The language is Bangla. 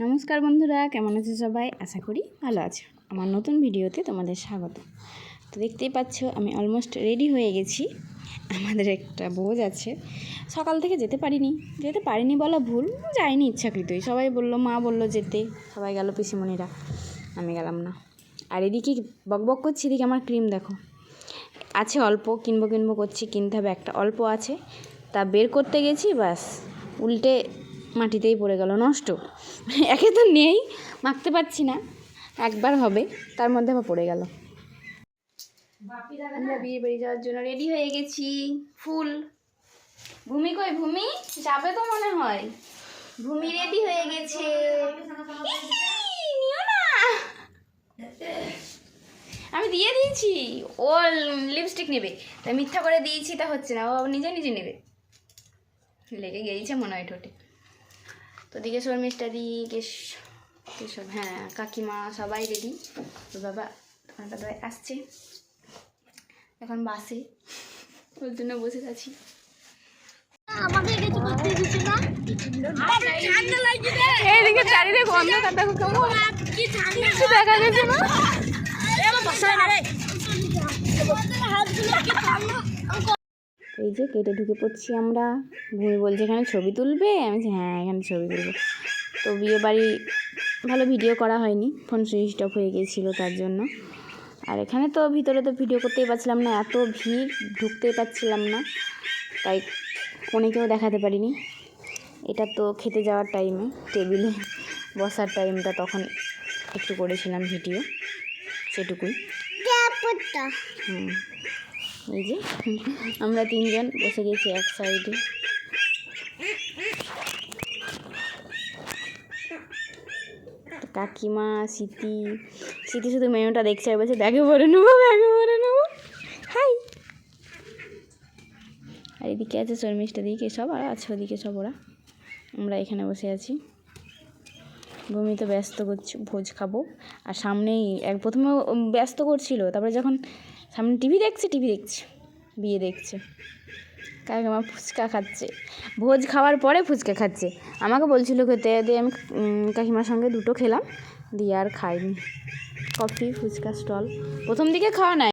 নমস্কার বন্ধুরা, কেমন আছে সবাই? আশা করি ভালো আছে। আমার নতুন ভিডিওতে তোমাদের স্বাগত। তো দেখতেই পাচ্ছ আমি অলমোস্ট রেডি হয়ে গেছি। আমাদের একটা ভোজ আছে, সকাল থেকে যেতে পারিনি বলা ভুল, যাইনি ইচ্ছাকৃতই। সবাই বললো, মা বললো যেতে, সবাই গেল, পিসিমণিরা, আমি গেলাম না। আর এদিকে বকবক করছি, এদিকে আমার ক্রিম দেখো আছে অল্প, কিনবো করছি, কিনতে হবে একটা, অল্প আছে, তা বের করতে গেছি, বাস উল্টে মাটিতেই পড়ে গেল, নষ্ট। একে তো নেই, মাখতে পারছি না, একবার হবে, তার মধ্যে আবার পড়ে গেল। আমরা বিয়ে বাড়ি যাওয়ার জন্য রেডি হয়ে গেছি। ফুল ভূমি কই? ভূমি যাবে তো মনে হয়। ভূমি রেডি হয়ে গেছে। নিও না, আমি দিয়ে দিয়েছি। ও লিপস্টিক নেবে, তাই মিথ্যা করে দিয়েছি, তা হচ্ছে না, ও নিজে নেবে। লেগে গিয়েছে মনে হয় ঠোঁটে। তো দিকে শর্মিষ্ঠা দিকে সব, হ্যাঁ কাকিমা সবাই রেডি। তো বাবা দাদা আসছে এখন বাসে, ওর জন্য বসে আছি। এইদিকে চারিদিকে অন্ধকার, দেখো কেমন কিছু দেখা গেছে না। এই যে কেটে ঢুকে পড়ছি আমরা। ভূমি বলছে এখানে ছবি তুলবে, আমি বলছি হ্যাঁ এখানে ছবি তুলবো। তো বিয়ে বাড়ি ভালো ভিডিও করা হয়নি, ফোন সুইচ অফ হয়ে গিয়েছিলো তার জন্য। আর এখানে তো ভিতরে তো ভিডিও করতেই পারছিলাম না, এত ভিড়, ঢুকতেই পারছিলাম না, তাই কোনেকেও দেখাতে পারিনি। এটা তো খেতে যাওয়ার টাইমে, টেবিলে বসার টাইমটা, তখন একটু করেছিলাম ভিডিও, সেটুকুই। এই যে আমরা তিনজন বসে গেছি এক সাইডে। কাকিমা স্মৃতি শুধু মেনুটা দেখছে আর বলছে ব্যাগে ভরে নেবো। হাই। আর এদিকে আছে শর্মিষ্ঠা দিকে সব, আর আছে ওদিকে সব ওরা, আমরা এখানে বসে আছি। ভূমি তো ব্যস্ত করছি, ভোজ খাবো। আর সামনেই প্রথমে ব্যস্ত করছিল, তারপরে যখন সামনে টিভি দেখছে, বিয়ে দেখছে, কাকিমা ফুচকা খাচ্ছে, ভোজ খাওয়ার পরে ফুচকা খাচ্ছে। আমাকে বলছিল খেতে, দিয়ে আমি কাকিমার সঙ্গে দুটো খেলাম, দিয়ে আর খাইনি। কফি ফুচকা স্টল প্রথম দিকে খাওয়া নাই।